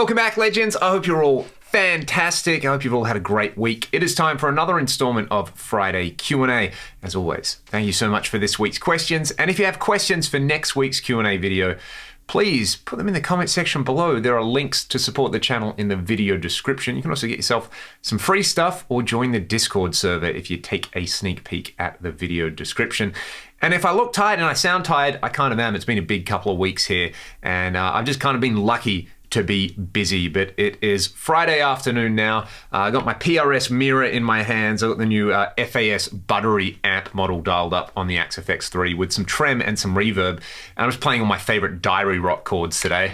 Welcome back, legends. I hope you're all fantastic. I hope you've all had a great week. It is time for another installment of Friday Q&A. As always, thank you so much for this week's questions. And if you have questions for next week's Q&A video, please put them in the comment section below. There are links to support the channel in the video description. You can also get yourself some free stuff or join the Discord server if you take a sneak peek at the video description. And if I look tired and I sound tired, I kind of am. It's been a big couple of weeks here, and I've just kind of been lucky to be busy, but it is Friday afternoon now. I got my PRS mirror in my hands. I got the new FAS Buttery amp model dialed up on the Axe FX3 with some trem and some reverb. And I'm just playing all my favorite diary rock chords today.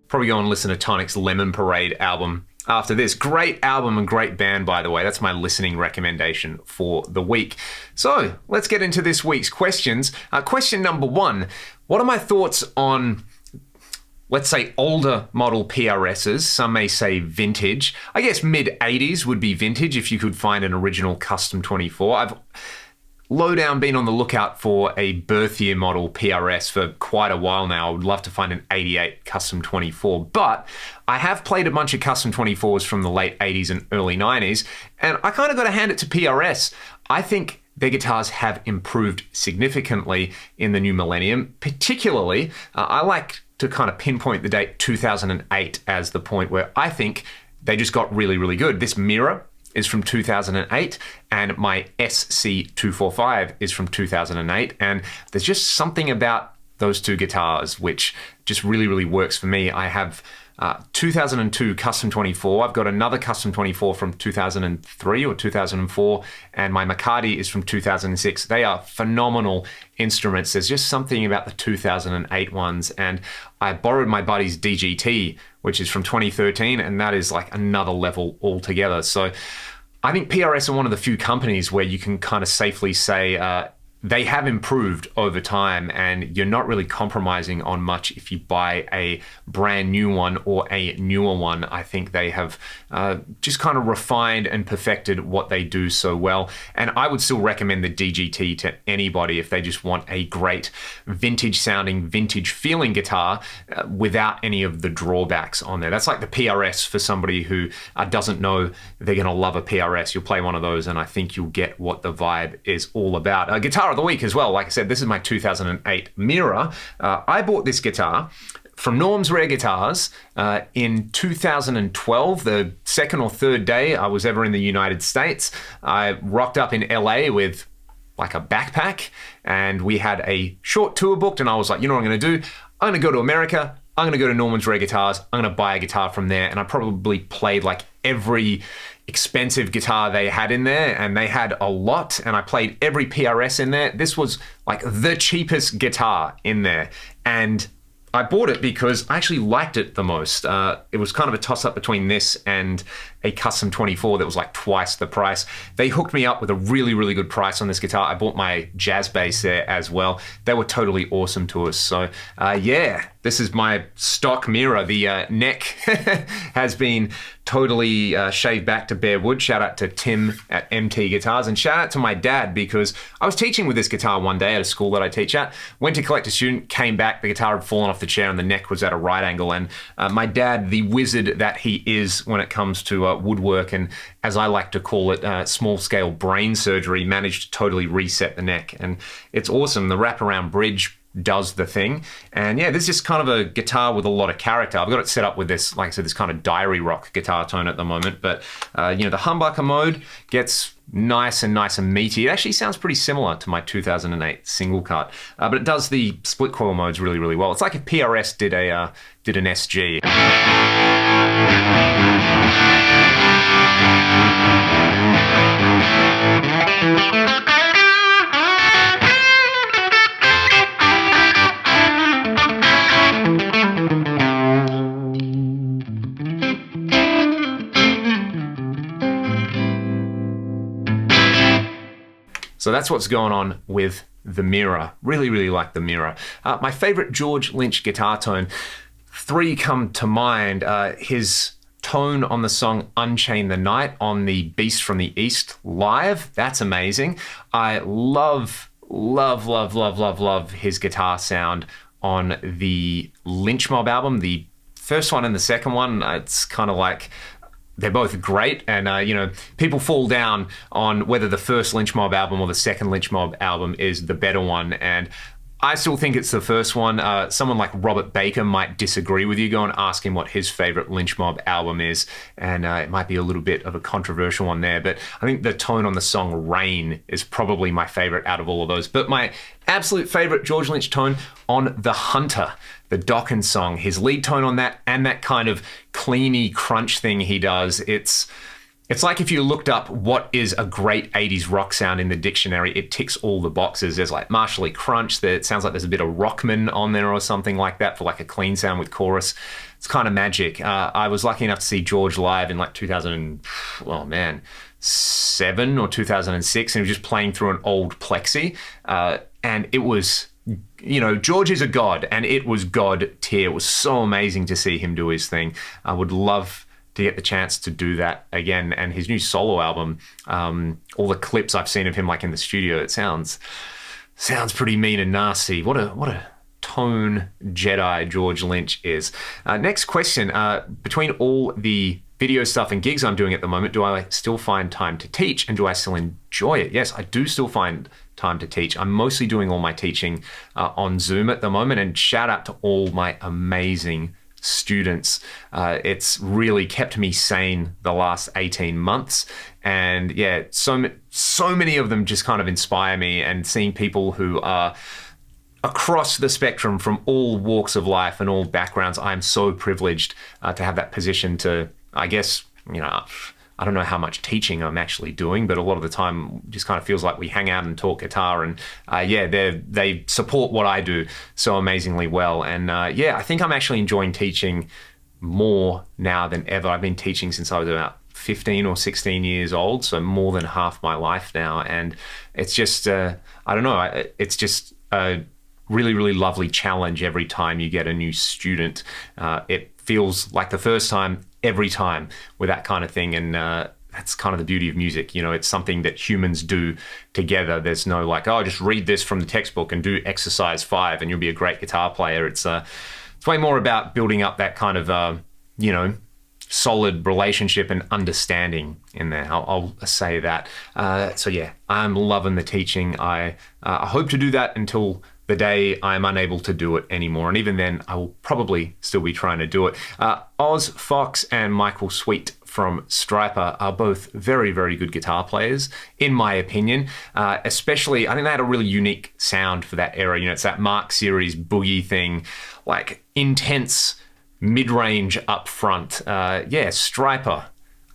Probably go and listen to Tonic's Lemon Parade album after this. Great album and great band, by the way. That's my listening recommendation for the week. So let's get into this week's questions. Question number one, what are my thoughts on, let's say, older model PRSs? Some may say vintage. I guess mid-80s would be vintage if you could find an original custom 24. I've low down been on the lookout for a birth year model PRS for quite a while now. I would love to find an 88 custom 24, but I have played a bunch of custom 24s from the late 80s and early 90s, and I kind of got to hand it to PRS. I think their guitars have improved significantly in the new millennium. Particularly, I like to kind of pinpoint the date 2008 as the point where I think they just got really, really good. This mirror is from 2008, and my SC245 is from 2008, and there's just something about those two guitars which just really, really works for me. I have 2002 custom 24. I've got another custom 24 from 2003 or 2004, and my McCarty is from 2006. They are phenomenal instruments. There's just something about the 2008 ones, and I borrowed my buddy's DGT, which is from 2013, and that is like another level altogether. So I think PRS are one of the few companies where you can kind of safely say they have improved over time, and you're not really compromising on much if you buy a brand new one or a newer one. I think they have just kind of refined and perfected what they do so well. And I would still recommend the DGT to anybody if they just want a great vintage sounding, vintage feeling guitar without any of the drawbacks on there. That's like the PRS for somebody who doesn't know they're gonna love a PRS. You'll play one of those and I think you'll get what the vibe is all about. Guitar of the week as well. Like I said, this is my 2008 Mirror. I bought this guitar from Norm's Rare Guitars in 2012, the second or third day I was ever in the United States. I rocked up in LA with like a backpack, and we had a short tour booked, and I was like, you know what I'm gonna do? I'm gonna go to America, I'm gonna go to Norman's Rare Guitars, I'm gonna buy a guitar from there, and I probably played like every expensive guitar they had in there, and they had a lot, and I played every PRS in there. This was like the cheapest guitar in there, and I bought it because I actually liked it the most. It was kind of a toss-up between this and a custom 24 that was like twice the price. They hooked me up with a really, really good price on this guitar. I bought my jazz bass there as well. They were totally awesome to us. So yeah, this is my stock mirror. The neck has been totally shaved back to bare wood. Shout out to Tim at MT Guitars, and shout out to my dad, because I was teaching with this guitar one day at a school that I teach at, went to collect a student, came back, the guitar had fallen off the chair and the neck was at a right angle, and my dad, the wizard that he is when it comes to woodwork, and as I like to call it, small scale brain surgery, managed to totally reset the neck, and it's awesome. The wraparound bridge does the thing, and yeah, this is just kind of a guitar with a lot of character. I've got it set up with this, like I said, this kind of diary rock guitar tone at the moment, but you know, the humbucker mode gets nice and meaty. It actually sounds pretty similar to my 2008 single cut, but it does the split coil modes really, really well. It's like if PRS did an SG. So that's what's going on with the Mirror. Really, really like the Mirror. My favorite George Lynch guitar tone, three come to mind. His tone on the song Unchain the Night on the Beast from the East live. That's amazing. I love his guitar sound on the Lynch Mob album, the first one and the second one. It's kind of like they're both great, and you know, people fall down on whether the first Lynch Mob album or the second Lynch Mob album is the better one, and I still think it's the first one. Someone like Robert Baker might disagree with you. Go and ask him what his favorite Lynch Mob album is, and it might be a little bit of a controversial one there, but I think the tone on the song Rain is probably my favorite out of all of those. But my absolute favorite George Lynch tone on The Hunter, the Dokken song, his lead tone on that, and that kind of cleany crunch thing he does. It's like if you looked up what is a great 80s rock sound in the dictionary, it ticks all the boxes. There's like martially crunch, it sounds like there's a bit of Rockman on there or something like that for like a clean sound with chorus. It's kind of magic. I was lucky enough to see George live in like 2007 or 2006, and he was just playing through an old Plexi. And it was, you know, George is a god, and it was god tier. It was so amazing to see him do his thing. I would love to get the chance to do that again. And his new solo album, all the clips I've seen of him like in the studio, it sounds pretty mean and nasty. What a tone Jedi George Lynch is. Next question, between all the video stuff and gigs I'm doing at the moment, do I still find time to teach, and do I still enjoy it? Yes, I do still find time to teach. I'm mostly doing all my teaching on Zoom at the moment, and shout out to all my amazing students. It's really kept me sane the last 18 months, and yeah, so many of them just kind of inspire me, and seeing people who are across the spectrum from all walks of life and all backgrounds, I'm so privileged to have that position to, I guess, you know, I don't know how much teaching I'm actually doing, but a lot of the time just kind of feels like we hang out and talk guitar, and yeah, they support what I do so amazingly well. And yeah, I think I'm actually enjoying teaching more now than ever. I've been teaching since I was about 15 or 16 years old, so more than half my life now. And it's just, I don't know, it's just a really lovely challenge every time you get a new student. It feels like the first time every time with that kind of thing, and that's kind of the beauty of music. You know, it's something that humans do together. There's no like, oh, just read this from the textbook and do exercise 5 and you'll be a great guitar player. It's way more about building up that kind of you know, solid relationship and understanding in there. I'll say that. So yeah, I'm loving the teaching. I hope to do that until the day I'm unable to do it anymore. And even then, I will probably still be trying to do it. Oz Fox and Michael Sweet from Striper are both very good guitar players, in my opinion. Especially, I think they had a really unique sound for that era. You know, it's that Mark Series boogie thing, like intense mid-range up front. Yeah, Striper,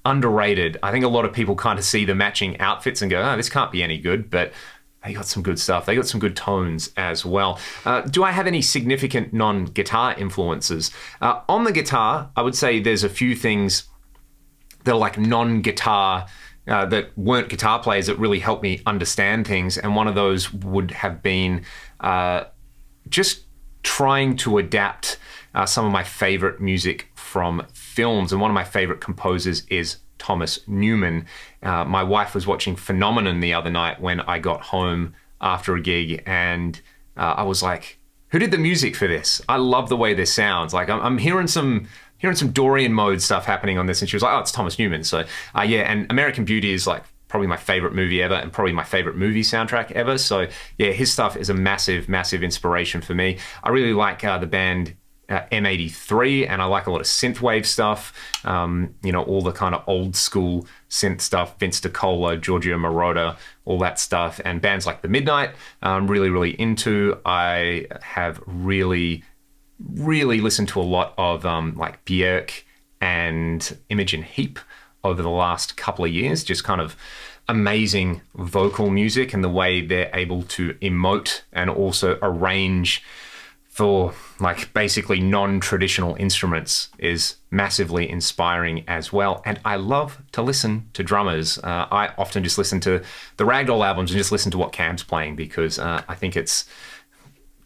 underrated. I think a lot of people kind of see the matching outfits and go, oh, this can't be any good, but they got some good stuff. They got some good tones as well. Do I have any significant non-guitar influences? On the guitar, I would say there's a few things that are like non-guitar, that weren't guitar players that really helped me understand things. And one of those would have been just trying to adapt some of my favorite music from films. And one of my favorite composers is Thomas Newman. My wife was watching Phenomenon the other night when I got home after a gig, and I was like, who did the music for this? I love the way this sounds. Like I'm hearing some Dorian mode stuff happening on this, and she was like, oh, it's Thomas Newman. So yeah, and American Beauty is like probably my favorite movie ever, and probably my favorite movie soundtrack ever. So yeah, his stuff is a massive inspiration for me. I really like the band M83, and I like a lot of synthwave stuff, you know, all the kind of old school synth stuff, Vince DiCola, Giorgio Moroder, all that stuff, and bands like The Midnight, I'm really into. I have really listened to a lot of like Björk and Imogen Heap over the last couple of years, just kind of amazing vocal music, and the way they're able to emote and also arrange for like basically non-traditional instruments is massively inspiring as well. And I love to listen to drummers. I often just listen to the Ragdoll albums and just listen to what Cam's playing, because I think it's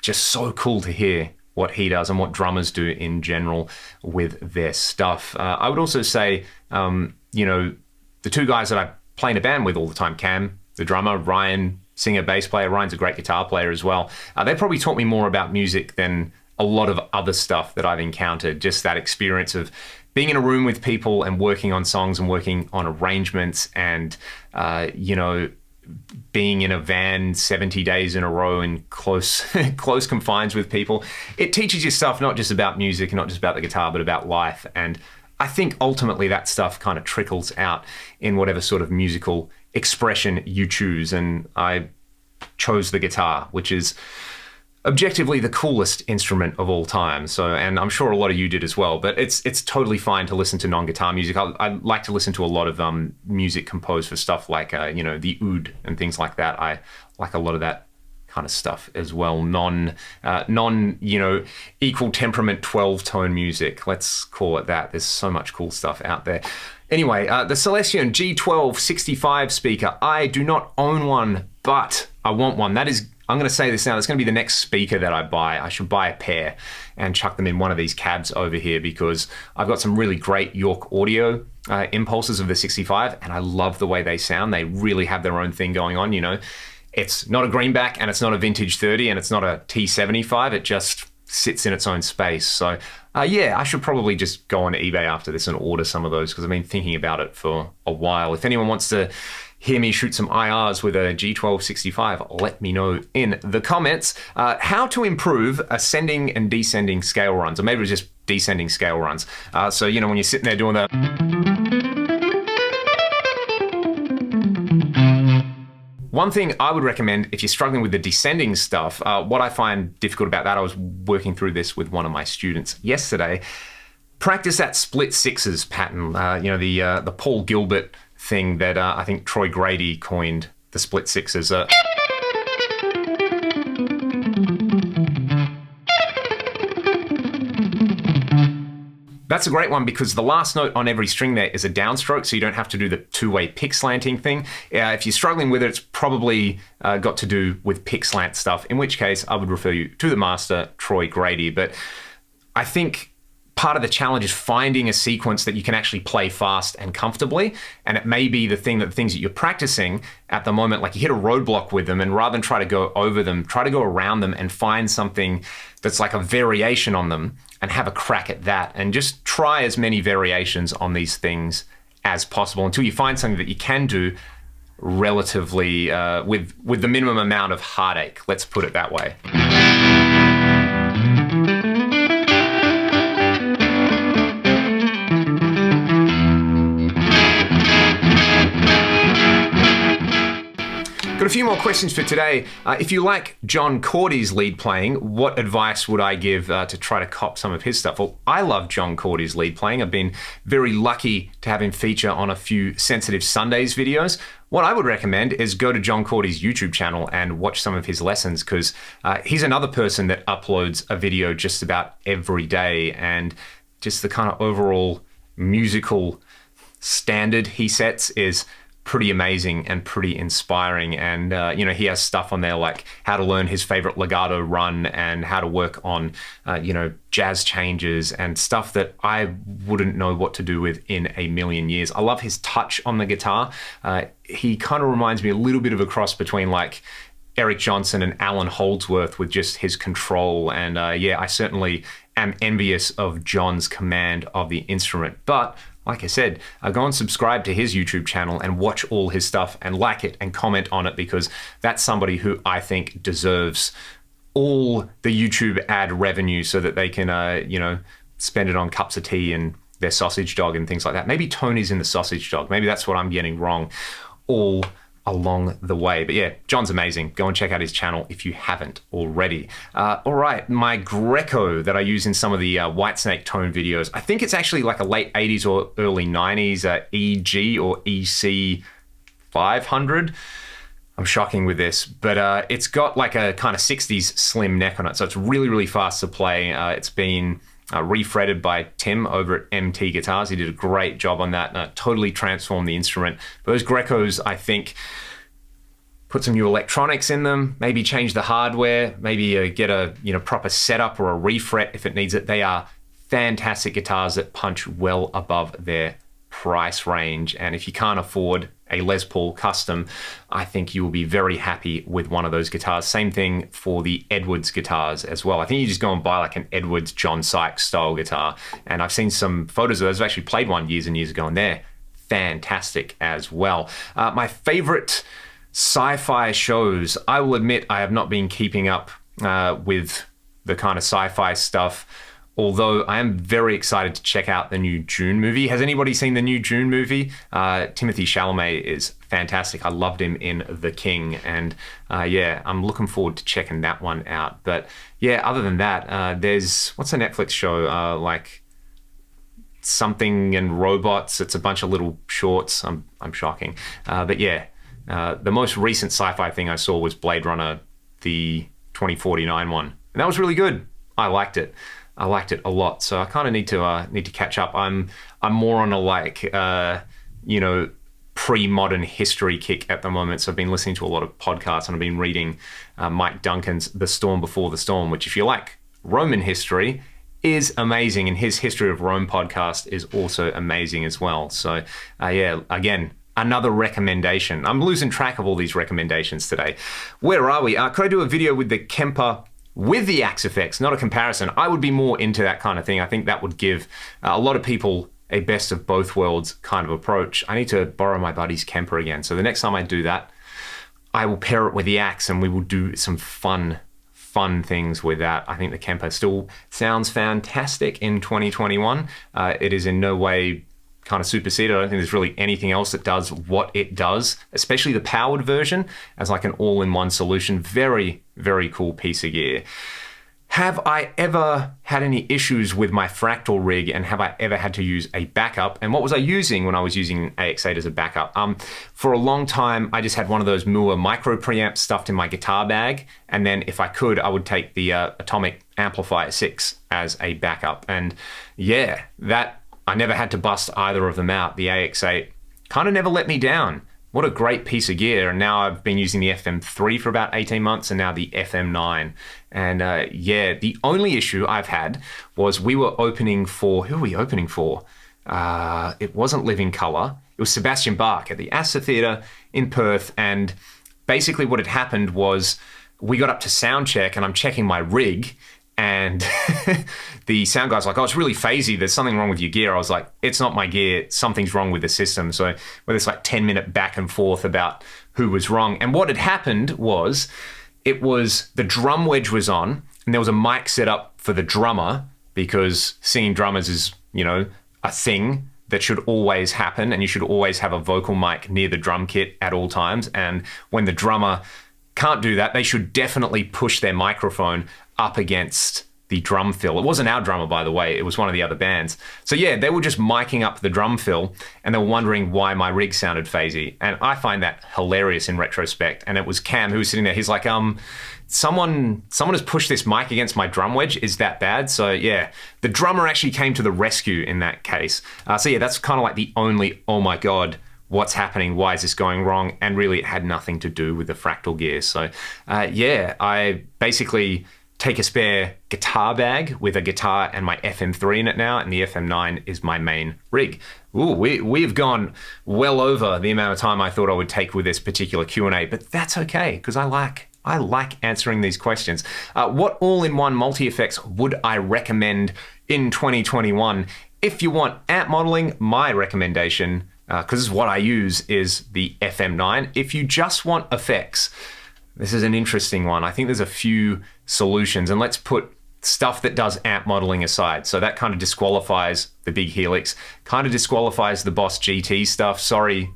just so cool to hear what he does and what drummers do in general with their stuff. I would also say, you know, the two guys that I play in a band with all the time, Cam, the drummer, Ryan, singer, bass player. Ryan's a great guitar player as well. They probably taught me more about music than a lot of other stuff that I've encountered. Just that experience of being in a room with people and working on songs and working on arrangements and, you know, being in a van 70 days in a row in close confines with people. It teaches you stuff not just about music and not just about the guitar, but about life. And I think ultimately that stuff kind of trickles out in whatever sort of musical expression you choose. And I chose the guitar, which is objectively the coolest instrument of all time. So, and I'm sure a lot of you did as well, but it's totally fine to listen to non-guitar music. I like to listen to a lot of music composed for stuff like, you know, the oud and things like that. I like a lot of that kind of stuff as well. Non, you know, equal temperament 12-tone music. Let's call it that. There's so much cool stuff out there. Anyway, the Celestion G1265 speaker. I do not own one, but I want one. That is, I'm going to say this now, that's going to be the next speaker that I buy. I should buy a pair and chuck them in one of these cabs over here because I've got some really great York Audio impulses of the 65 and I love the way they sound. They really have their own thing going on, you know. It's not a greenback and it's not a vintage 30 and it's not a T75. It just sits in its own space. So yeah, I should probably just go on eBay after this and order some of those because I've been thinking about it for a while. If anyone wants to hear me shoot some IRs with a G1265, let me know in the comments. How to improve ascending and descending scale runs, or maybe it's just descending scale runs. So, you know, when you're sitting there doing that, one thing I would recommend if you're struggling with the descending stuff, what I find difficult about that, I was working through this with one of my students yesterday, practice that split sixes pattern, you know, the Paul Gilbert thing that I think Troy Grady coined, the split sixes. That's a great one because the last note on every string there is a downstroke, so you don't have to do the two-way pick slanting thing. If you're struggling with it, it's probably got to do with pick slant stuff, in which case I would refer you to the master, Troy Grady. But I think part of the challenge is finding a sequence that you can actually play fast and comfortably. And it may be the things that you're practicing at the moment, like you hit a roadblock with them, and rather than try to go over them, try to go around them and find something that's like a variation on them and have a crack at that. And just try as many variations on these things as possible until you find something that you can do relatively with the minimum amount of heartache. Let's put it that way. Got a few more questions for today. If you like John Cordy's lead playing, what advice would I give to try to cop some of his stuff? Well, I love John Cordy's lead playing. I've been very lucky to have him feature on a few Sensitive Sundays videos. What I would recommend is go to John Cordy's YouTube channel and watch some of his lessons because he's another person that uploads a video just about every day, and just the kind of overall musical standard he sets is pretty amazing and pretty inspiring. And you know, he has stuff on there like how to learn his favorite legato run and how to work on you know, jazz changes and stuff that I wouldn't know what to do with in a million years. I love his touch on the guitar. He kind of reminds me a little bit of a cross between like Eric Johnson and Alan Holdsworth with just his control. And yeah, I certainly am envious of John's command of the instrument. But like I said, go and subscribe to his YouTube channel and watch all his stuff and like it and comment on it, because that's somebody who I think deserves all the YouTube ad revenue so that they can, you know, spend it on cups of tea and their sausage dog and things like that. Maybe Tony's in the sausage dog. Maybe that's what I'm getting wrong all along the way. But yeah, John's amazing. Go and check out his channel if you haven't already. All right, my Greco that I use in some of the Whitesnake tone videos, I think it's actually like a late 80s or early 90s EG or EC 500. I'm shocking with this, but it's got like a kind of 60s slim neck on it, so it's really, really fast to play. It's been refretted by Tim over at MT Guitars. He did a great job on that, totally transformed the instrument. Those Grecos, I think, put some new electronics in them, maybe change the hardware, maybe get a proper setup or a refret if it needs it. They are fantastic guitars that punch well above their price range. And if you can't afford a Les Paul custom, I think you will be very happy with one of those guitars. Same thing for the Edwards guitars as well. I think you just go and buy like an Edwards John Sykes style guitar. And I've seen some photos of those. I've actually played one years and years ago, and they're fantastic as well. My favorite sci-fi shows, I will admit I have not been keeping up with the kind of sci-fi stuff, although I am very excited to check out the new Dune movie. Has anybody seen the new Dune movie? Timothée Chalamet is fantastic. I loved him in The King, and yeah, I'm looking forward to checking that one out. But yeah, other than that, there's, what's a Netflix show? Like Something and Robots. It's a bunch of little shorts. I'm shocking. But yeah, the most recent sci-fi thing I saw was Blade Runner, the 2049 one. And that was really good. I liked it. I liked it a lot. So I kind of need to catch up. I'm more on a pre-modern history kick at the moment. So I've been listening to a lot of podcasts, and I've been reading Mike Duncan's The Storm Before the Storm, which, if you like Roman history, is amazing. And his History of Rome podcast is also amazing as well. So yeah, again, another recommendation. I'm losing track of all these recommendations today. Where are we? Could I do a video with the Kemper with the Axe effects, not a comparison? I would be more into that kind of thing. I think that would give a lot of people a best of both worlds kind of approach. I need to borrow my buddy's Kemper again. So the next time I do that, I will pair it with the Axe, and we will do some fun things with that. I think the Kemper still sounds fantastic in 2021. It is in no way kind of superseded. I don't think there's really anything else that does what it does, especially the powered version as like an all-in-one solution. Very, very cool piece of gear. Have I ever had any issues with my Fractal rig, and have I ever had to use a backup? And what was I using when I was using an AX8 as a backup? For a long time, I just had one of those Mua micro preamps stuffed in my guitar bag. And then if I could, I would take the Atomic Amplifier 6 as a backup. And yeah, that I never had to bust either of them out. The AX8 kind of never let me down. What a great piece of gear. And now I've been using the FM3 for about 18 months, and now the FM9. And yeah, the only issue I've had was we were opening for, who were we opening for? It wasn't Living Colour. It was Sebastian Bach at the Astor Theatre in Perth. And basically what had happened was we got up to sound check, and I'm checking my rig, and the sound guy's like, oh, it's really phasey. There's something wrong with your gear. I was like, it's not my gear. Something's wrong with the system. So with this like 10-minute back and forth about who was wrong. And what had happened was, it was the drum wedge was on, and there was a mic set up for the drummer, because singing drummers is, you know, a thing that should always happen. And you should always have a vocal mic near the drum kit at all times. And when the drummer can't do that, they should definitely push their microphone up against the drum fill. It wasn't our drummer, by the way. It was one of the other bands. So yeah, they were just micing up the drum fill, and they were wondering why my rig sounded phasey. And I find that hilarious in retrospect. And it was Cam who was sitting there. He's like, someone has pushed this mic against my drum wedge. Is that bad? So yeah, the drummer actually came to the rescue in that case. So yeah, that's kind of like the only, oh my God, what's happening? Why is this going wrong? And really, it had nothing to do with the Fractal gear. So yeah, I basically take a spare guitar bag with a guitar and my FM3 in it now, and the FM9 is my main rig. Ooh, we've gone well over the amount of time I thought I would take with this particular Q&A, but that's okay, because I like answering these questions. What all-in-one multi-effects would I recommend in 2021? If you want amp modeling, my recommendation, because this is what I use, is the FM9. If you just want effects, this is an interesting one. I think there's a few solutions, and let's put stuff that does amp modeling aside. So that kind of disqualifies the big Helix, kind of disqualifies the Boss GT stuff. Sorry,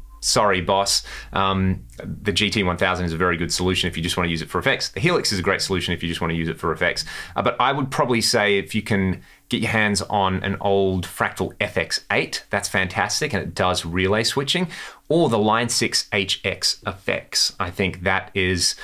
Boss. The GT1000 is a very good solution if you just want to use it for effects. The Helix is a great solution if you just want to use it for effects. But I would probably say if you can get your hands on an old Fractal FX8, that's fantastic, and it does relay switching, or the Line 6 HX effects. I think that is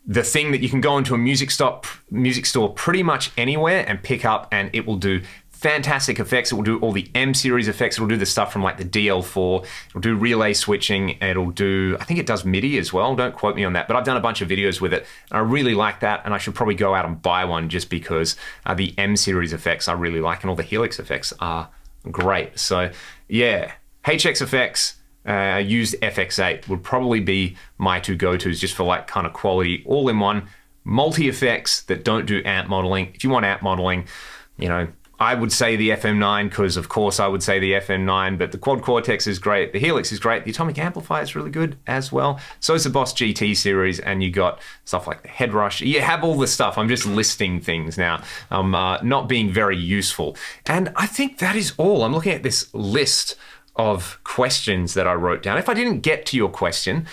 the thing that you can go into a music store pretty much anywhere and pick up, and it will do fantastic effects. It will do all the M series effects. It'll do the stuff from like the DL4. It'll do relay switching. It'll do, I think it does MIDI as well. Don't quote me on that, but I've done a bunch of videos with it. And I really like that, and I should probably go out and buy one just because the M series effects I really like, and all the Helix effects are great. So yeah, HX effects, used FX8 would probably be my two go-tos just for like kind of quality all in one. Multi-effects that don't do amp modeling. If you want amp modeling, you know, I would say the FM9 because of course I would say the FM9, but the Quad Cortex is great. The Helix is great. The Atomic Amplifier is really good as well. So is the Boss GT series, and you got stuff like the Head Rush. You have all the stuff. I'm just listing things now. I'm not being very useful. And I think that is all. I'm looking at this list of questions that I wrote down. If I didn't get to your question,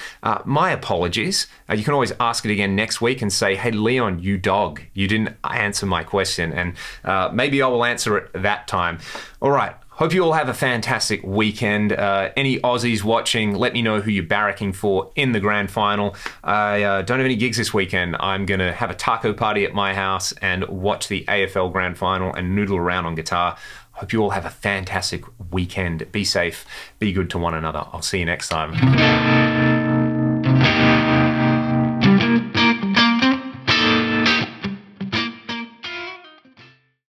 my apologies. You can always ask it again next week and say, hey, Leon, you dog, you didn't answer my question. And maybe I will answer it that time. All right. Hope you all have a fantastic weekend. Any Aussies watching, let me know who you're barracking for in the grand final. I don't have any gigs this weekend. I'm going to have a taco party at my house and watch the AFL grand final and noodle around on guitar. Hope you all have a fantastic weekend. Be safe, be good to one another. I'll see you next time.